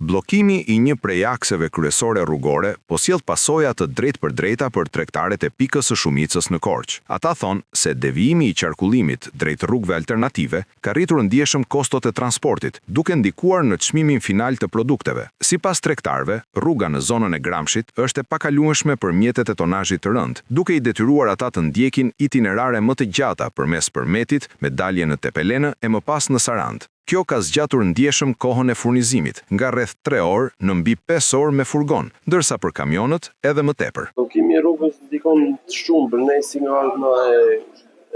Bllokimi i një prej akseve kryesore rrugore po sjell pasoja të drejtpërdrejta për tregtarët e pikës së Shumicës në Korçë. Ata thonë se devijimi i qarkullimit drejt rrugëve alternative ka rritur ndjeshëm kostot e transportit, duke ndikuar në çmimin final të produkteve. Sipas tregtarëve, rruga në zonën e Gramshit është e pakalueshme për mjetet e tonazhit të rënd, duke i detyruar ata të ndjekin itinerare më të gjata përmes Përmetit, me dalje në Tepelenë e më pas në Sarandë. Kjo ka zgjatur ndjeshëm kohën e furnizimit, nga rreth 3 orë në mbi 5 orë me furgon, ndërsa për kamionët edhe më tepër. Bllokimi i rrugës ndikon shumë për ne si nga ardhma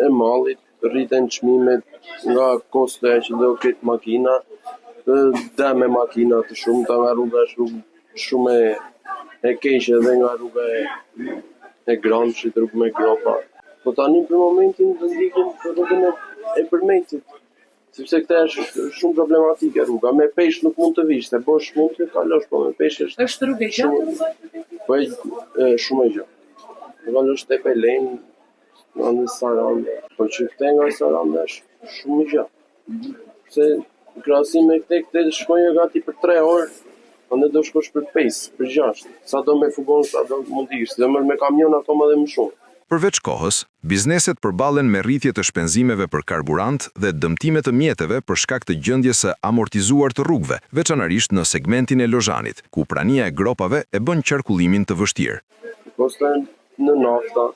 e mallit, rriten çmimet nga kostoja që do ketë makina, dhe me makina të shumta nga rruga është rrugë shumë e keqe dhe nga rruga e Gramshit, rrugë me gropa. Po tani për momentin do ndiqim rrugën e Përmetit, sepse këta është shumë problematike rruga. Me peshë nuk mund të vish, se bosh mund të kalosh, po me peshë është... Është rrugë e gjatë? Po shumë e gjatë. Kalosh Tepelenë, në Sarandë, po që këte nga Sarandë është shumë e gjatë. Se në krahasim me këte shkojnë gati për 3 orë, ande do shkosh për 5, për 6. Sa do me fugon, sa do mund të ish, dhe me kamion akoma dhe më shumë. Përveç kohës, bizneset përballen me rritje të shpenzimeve për karburant dhe dëmtime të mjeteve për shkak të gjendjes së amortizuar të rrugëve, veçanërisht në segmentin e Lozhanit, ku prania e gropave e bën qarkullimin të vështirë. Kosta në nafta,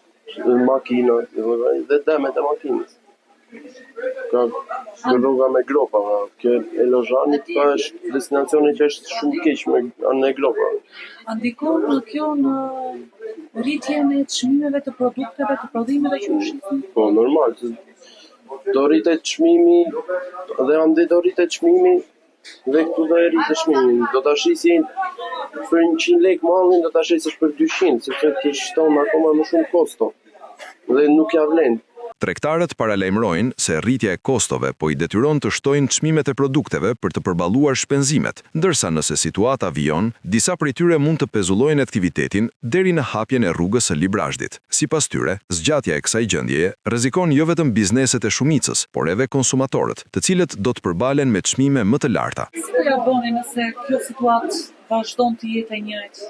në makina, dhe demet e makinës. Ka rruga me gropa, kjo e Lozhanit ka është destinacioni që është shumë keq me gropa. A ndikon kjo në rritjen e çmimeve të produkteve, të prodhimeve që ushisin? Po, normal. Do rritet çmimi dhe ande do rritet çmimi dhe këtu do e rritet çmimi. Do ta shisin për 100 lekë mallin, do ta shisësh për 200, sepse ti shton akoma më shumë kosto dhe nuk ja vlen. Tregtarët paralajmërojnë se rritja e kostove po i detyron të shtojnë çmimet e produkteve për të përballuar shpenzimet, ndërsa nëse situata vijon, disa prej tyre mund të pezullojnë aktivitetin deri në hapjen e rrugës së Librazhdit. Sipas tyre, zgjatja e kësaj gjendjeje rrezikon jo vetëm bizneset e Shumicës, por edhe konsumatorët, të cilët do të përbalen me çmime më të larta. Si do ja bëni nëse kjo situatë vazhdon të jetë e njëjtë?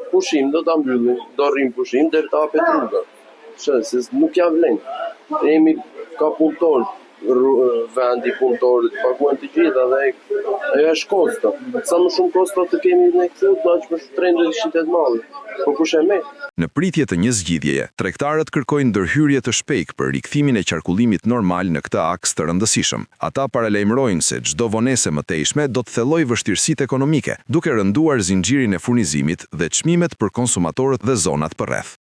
Pushim do ta mbyllim, do rrim pushim deri të hapet rruga. Se nuk ja vlen. Jemi ka punëtor, vendi punëtorët paguajnë të gjitha dhe ajo është kosto. Sa më shumë kosto të kemi ne këtu, aq më shumë trendë shitet malli. Po kush e merr? Në pritje të një zgjidhjeje, tregtarët kërkojnë ndërhyrje të shpejtë për rikthimin e qarkullimit normal në këtë aks të rëndësishëm. Ata paralajmërojnë se çdo vonesë më tejshme do të thellojë vështirësitë ekonomike, duke rënduar zinxhirin e furnizimit dhe çmimet për konsumatorët dhe zonat përreth.